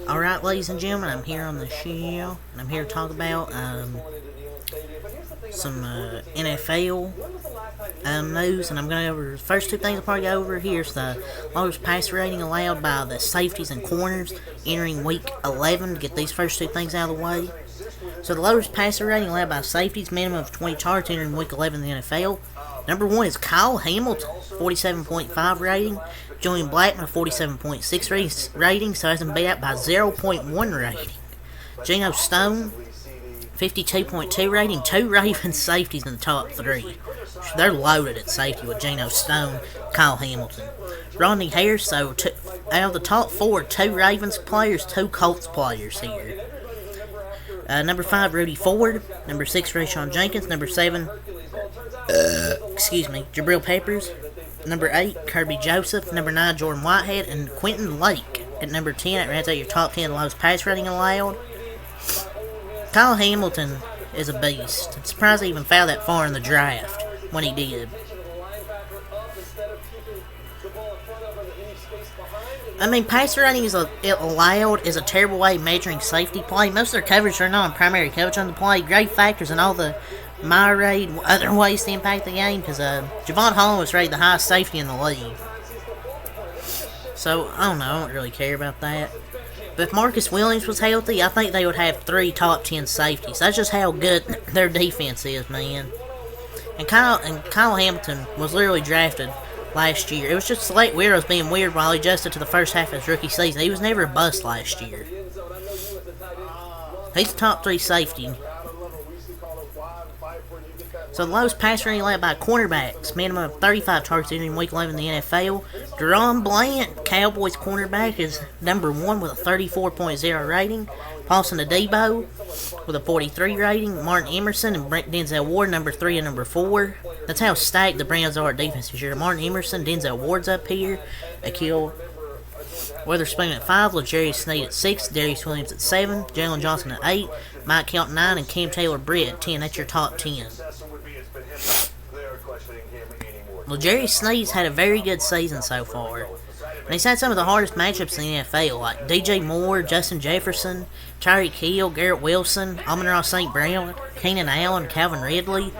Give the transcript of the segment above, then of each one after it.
Alright, ladies and gentlemen, I'm here on the show, and I'm here to talk about some NFL news, and I'm going to go over the first two things I'll probably go over. Here's the lowest passer rating allowed by the safeties and corners entering Week 11 to get these first two things out of the way. So the lowest passer rating allowed by safeties, minimum of 20 targets entering Week 11 in the NFL. Number one is Kyle Hamilton, 47.5 rating. Julian Blackmon, a 47.6 rating, so has him beat out by 0.1 rating. Geno Stone, 52.2 rating. Two Ravens safeties in the top three. So they're loaded at safety with Geno Stone, Kyle Hamilton. Rodney Harris, so out of the top four, two Ravens players, two Colts players here. Number 5, Rudy Ford. Number 6, Rayshon Jenkins. Number 7, Jabril Peppers. Number 8, Kirby Joseph. Number 9, Jordan Whitehead. And Quentin Lake at number 10. That rounds out your top 10 lowest pass rating allowed. Kyle Hamilton is a beast. I'm surprised he even fell that far in the draft when he did. I mean, passer rating allowed is a terrible way of measuring safety play. Most of their coverage are not on primary coverage on the play. Great factors and all the myriad other ways to impact the game, because Javon Holland was rated the highest safety in the league. So, I don't know, I don't really care about that. But if Marcus Williams was healthy, I think they would have 3 top 10 safeties. That's just how good their defense is, man. And Kyle Hamilton was literally drafted last year. It was just Select Weirdos being weird while he adjusted to the first half of his rookie season. He was never a bust last year. He's the top 3 safety. So the lowest pass rating allowed by cornerbacks, minimum of 35 targets entering Week 11 in the NFL. DaRon Bland, Cowboys cornerback, is number 1 with a 34.0 rating. Paulson Adebo with a 43 rating. Martin Emerson and Denzel Ward, number 3 and number 4. That's how stacked the Browns are at defense this year. Martin Emerson, Denzel Ward's up here. Akil Witherspoon at 5, L'Jarius Sneed at 6, Darius Williams at 7, Jalen Johnson at 8, Mike Kelton 9, and Cam Taylor-Britt at 10. That's your top 10. L'Jarius Sneed's had a very good season so far. And he's had some of the hardest matchups in the NFL, like DJ Moore, Justin Jefferson, Tyreek Hill, Garrett Wilson, Amon-Ra St. Brown, Keenan Allen, Calvin Ridley.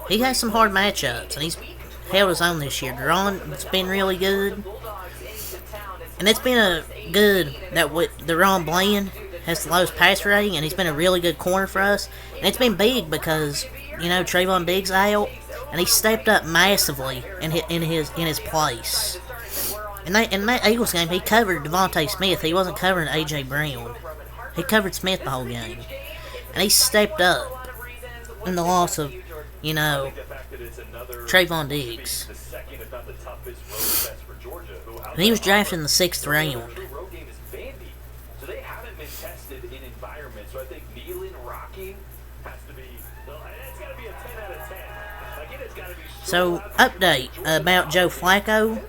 He has some hard matchups, and he's held his own this year. DaRon's been really good. And it's been good that DaRon Bland has the lowest pass rating, and he's been a really good corner for us. And it's been big because, Trayvon Diggs out, and he stepped up massively in his place. In that Eagles game, he covered Devontae Smith. He wasn't covering A.J. Brown. He covered Smith the whole game. And he stepped up in the loss of, Trayvon Diggs. And he was drafted in the 6th round. So, update about Joe Flacco.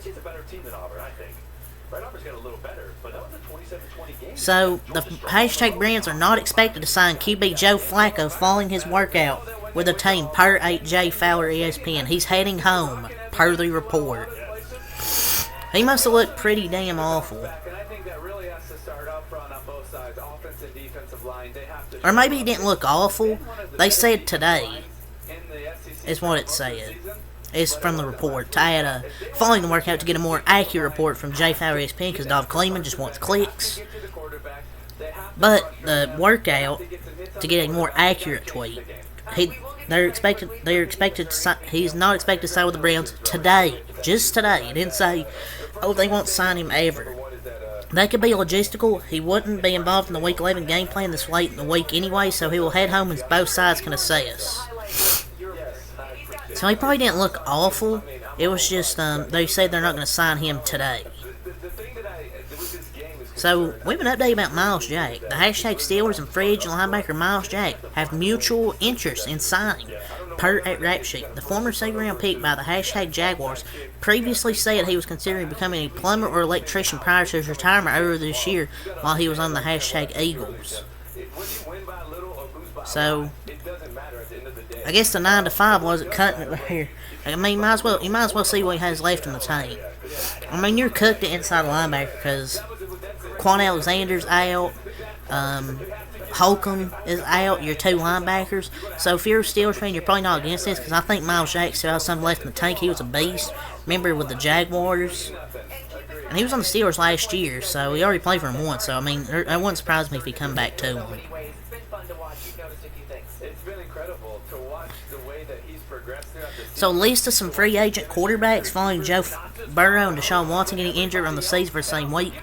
So, the hashtag Brands are not expected to sign QB Joe Flacco following his workout with a team, per 8J Fowler ESPN. He's heading home, per the report. He must have looked pretty damn awful. Or maybe he didn't look awful. They said today, is what it said. It's from the report. I had following the workout to get a more accurate report from J Fowler ESPN, because Dov Kleiman just wants clicks. But the workout, to get a more accurate tweet, they're expected to he's not expected to sign with the Browns today. Just today. It didn't say, they won't sign him ever. That could be logistical. He wouldn't be involved in the Week 11 game plan this late in the week anyway, so he will head home and both sides can assess. So he probably didn't look awful. It was just, they said they're not going to sign him today. So, we have an update about Myles Jack. The hashtag Steelers and free agent linebacker Myles Jack have mutual interest in signing, per at Rap Sheet. The former second-round pick by the hashtag Jaguars previously said he was considering becoming a plumber or electrician prior to his retirement earlier this year while he was on the hashtag Eagles. So, I guess the 9 to 5 wasn't cutting it right here. I mean, you might as well see what he has left in the tank. I mean, you're cooked at inside linebacker because Quan Alexander's out. Holcomb is out, your 2 linebackers. So if you're a Steelers fan, you're probably not against this because I think Miles Jack still has something left in the tank. He was a beast. Remember with the Jaguars? And he was on the Steelers last year, so he already played for him once. So, I mean, it wouldn't surprise me if he come back to him. So, list of some free agent quarterbacks following Joe Burrow and Deshaun Watson getting injured on the season for the same week.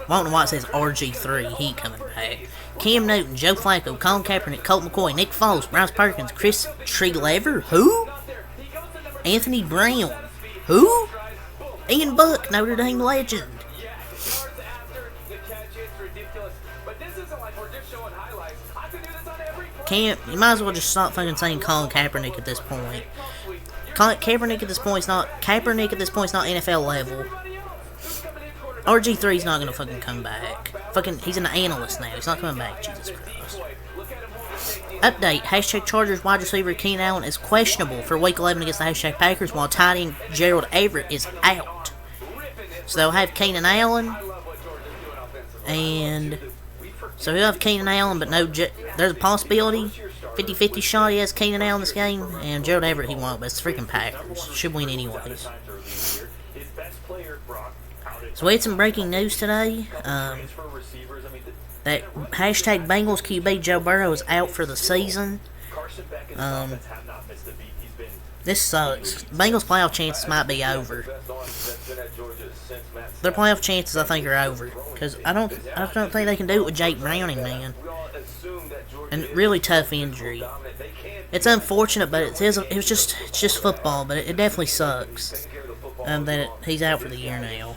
Walton White says RG3, he coming back. Cam Newton, Joe Flacco, Colin Kaepernick, Colt McCoy, Nick Foles, Bryce Perkins, Chris Trelever, who? Anthony Brown, who? Ian Buck, Notre Dame legend. You might as well just stop fucking saying Colin Kaepernick at this point. Kaepernick at this point is not NFL level. RG3's not gonna fucking come back. He's an analyst now. He's not coming back. Jesus Christ. Update: Hashtag Chargers wide receiver Keenan Allen is questionable for Week 11 against the Hashtag Packers, while tight end Gerald Everett is out. So they'll have Keenan Allen, and so he'll have Keenan Allen, but no. There's a possibility, 50-50 shot he has Keenan Allen this game, and Gerald Everett he won't. But it's the freaking Packers. Should win anyways. So we had some breaking news today. That Hashtag Bengals QB Joe Burrow is out for the season. This sucks. Bengals playoff chances might be over. Their playoff chances, I think, are over because I don't think they can do it with Jake Browning, man. And really tough injury. It's unfortunate, but it's just football. But it definitely sucks that he's out for the year now.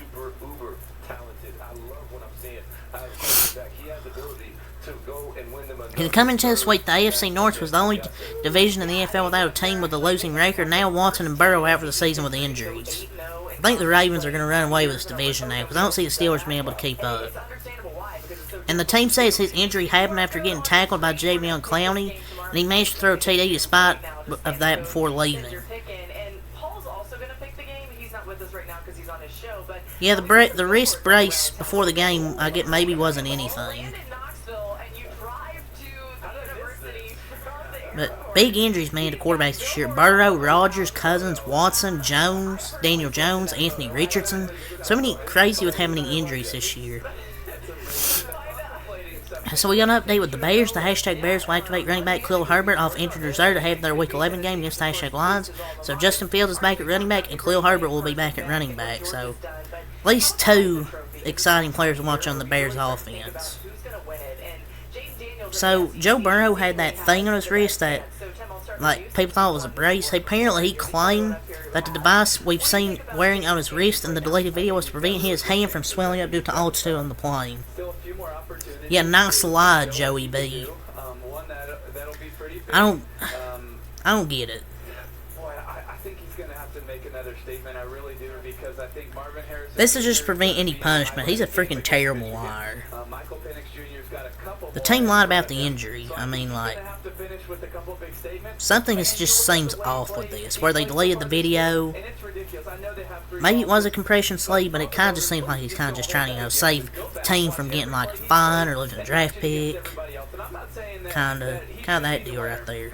And coming to this week, the AFC North was the only division in the NFL without a team with a losing record. Now Watson and Burrow out for the season with injuries. I think the Ravens are going to run away with this division now because I don't see the Steelers being able to keep up. And the team says his injury happened after getting tackled by Jadeveon Clowney, and he managed to throw a TD despite of that before leaving. Yeah, the wrist brace before the game, I get maybe wasn't anything. But big injuries, man, to quarterbacks this year. Burrow, Rodgers, Cousins, Watson, Jones, Daniel Jones, Anthony Richardson. So many crazy with how many injuries this year. So we got an update with the Bears. The Hashtag Bears will activate running back Khalil Herbert off injured reserve to have their Week 11 game against the Hashtag Lions. So Justin Fields is back at running back, and Khalil Herbert will be back at running back. So at least 2 exciting players to watch on the Bears offense. So Joe Burrow had that thing on his wrist that, like, people thought was a brace. Apparently, he claimed that the device we've seen wearing on his wrist in the deleted video was to prevent his hand from swelling up due to altitude on the plane. Yeah, nice lie, Joey B. I don't get it. This is just to prevent any punishment. He's a freaking terrible liar. The team lied about the injury. I mean, like, something just seems off with this, where they deleted the video. Maybe it was a compression sleeve, but it kind of just seems like he's kind of just trying to, save the team from getting, like, a fine or losing a draft pick. Kind of that deal right there.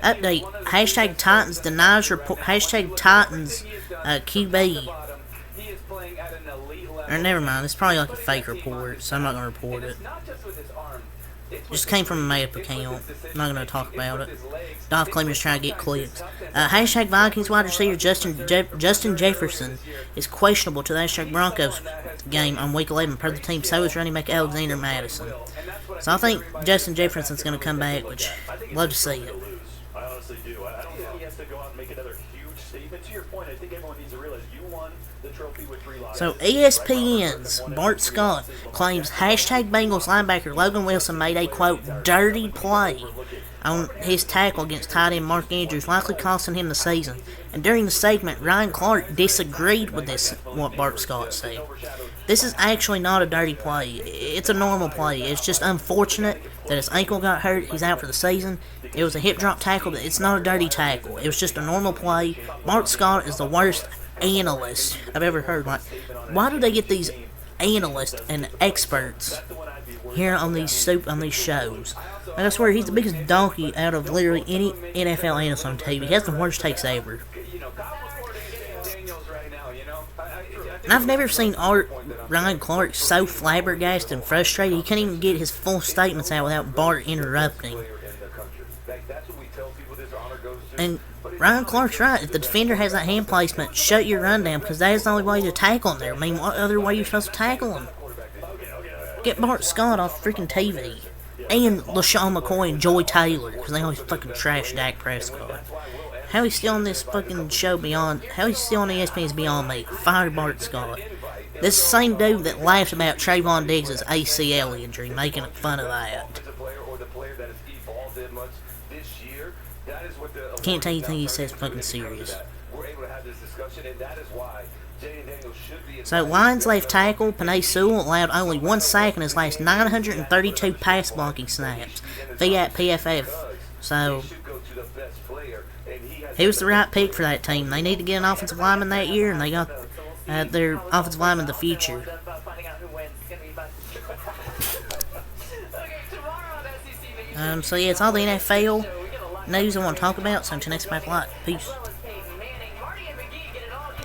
Update: Hashtag Titans denies report. Hashtag Titans QB. Or never mind, it's probably like a fake report, so I'm not going to report it. It just came from a made-up account. I'm not going to talk about it. Dolph Clemmer's trying to get clicks. Hashtag Vikings wide receiver Justin Jefferson is questionable to the Hashtag Broncos game on Week 11 per the team. So is running back Alexander Madison. So I think Justin Jefferson's going to come back, which I'd love to see it. I honestly do. I don't think he has to go out and make another huge statement. To your point, I think everyone needs to realize you won the trophy with 3 lives. So ESPN's Bart Scott claims Hashtag Bengals linebacker Logan Wilson made a, quote, dirty play on his tackle against tight end Mark Andrews, likely costing him the season. And during the segment, Ryan Clark disagreed with this, what Bart Scott said. This is actually not a dirty play. It's a normal play. It's just unfortunate that his ankle got hurt. He's out for the season. It was a hip drop tackle. It's not a dirty tackle. It was just a normal play. Bart Scott is the worst analyst I've ever heard. Like, why do they get these analysts and experts here on these shows. Like, I swear he's the biggest donkey out of literally any NFL analyst on TV. He has the worst takes ever. And I've never seen Ryan Clark so flabbergasted and frustrated he can't even get his full statements out without Bart interrupting. And Ryan Clark's right. If the defender has that hand placement, shut your run down, because that is the only way to tackle him there. I mean, what other way you're supposed to tackle him? Get Bart Scott off freaking TV. And LaShawn McCoy and Joy Taylor, because they always fucking trash Dak Prescott. How he's still on this fucking show how he's still on ESPN is beyond me. Fire Bart Scott. This same dude that laughed about Trayvon Diggs' ACL injury, making fun of that. Can't tell you anything he says fucking serious. So, Lions left tackle Penei Sewell allowed only 1 sack in his last 932 pass blocking snaps via PFF. So, he was the right pick for that team. They need to get an offensive lineman that year, and they got their offensive lineman of the future. So yeah, it's all the NFL news I want to talk about. So until next time, peace.